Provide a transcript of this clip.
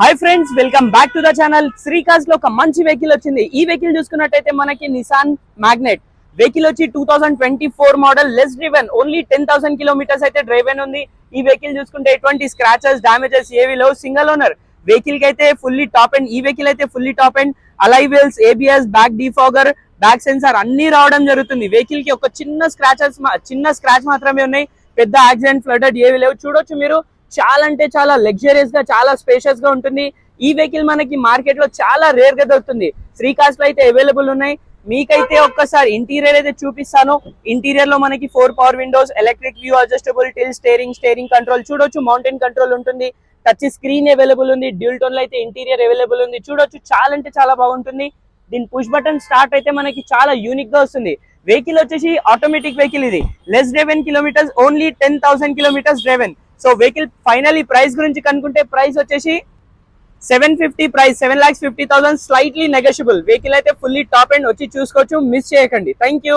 Hi friends, welcome back to the channel. శ్రీకాజ్ లో ఒక మంచి వెహికల్ వచ్చింది. ఈ వెహికల్ చూసుకున్నట్టయితే మనకి నిసాన్ మ్యాగ్నెట్ వెహికల్ వచ్చి 2024 model, less driven, only 10,000 kilometres అయితే డ్రైవెన్ ఉంది. ఈ వెహికల్ చూసుకుంటే ఎటువంటి స్క్రాచెస్, డామేజెస్ ఏవి లేవు. సింగల్ ఓనర్ వెహికల్ కి అయితే ఫుల్లీ టాప్ అండ్. ఈ వెహికల్ అయితే fully top end, alloy wheels, ABS, back defogger, back sensor అన్ని రావడం జరుగుతుంది. వెహికల్ కి ఒక చిన్న స్క్రాచ్ మాత్రమే ఉన్నాయి. పెద్ద యాక్సిడెంట్, ఫ్లడెడ్ ఏవి లేవు. చూడొచ్చు మీరు, చాలా అంటే చాలా లగ్జరియస్ గా, చాలా స్పేషియస్ గా ఉంటుంది. ఈ వెహికల్ మనకి మార్కెట్ లో చాలా రేర్ గా దొరుకుతుంది. శ్రీకాజ్ లో అయితే అవైలబుల్ ఉన్నాయి. మీకైతే ఒక్కసారి ఇంటీరియర్ అయితే చూపిస్తాను. ఇంటీరియర్ లో మనకి 4 power Windows, electric view adjustable till steering control, చూడొచ్చు మౌంటైన్ కంట్రోల్ ఉంటుంది. టచ్ స్క్రీన్ అవైలబుల్ ఉంది. డ్యూల్ టోన్ లో అయితే ఇంటీరియర్ అవైలబుల్ ఉంది. చూడొచ్చు, చాలా అంటే చాలా బాగుంటుంది. దీని పుష్ బటన్ స్టార్ట్ అయితే మనకి చాలా యూనిక్ గా వస్తుంది. వెహికల్ వచ్చేసి ఆటోమేటిక్ వెహికల్. ఇది less driven kilometres, only 10,000 kilometres driven. So vehicle finally price గురించి కనుక్కుంటే ప్రైస్ వచ్చేసి 750, ప్రైస్ 7,50,000, స్లైట్లీ నెగోషియబుల్. వెహికల్ అయితే ఫుల్లీ టాప్ అండ్ వచ్చి చూసుకోవచ్చు, మిస్ చేయకండి. Thank you.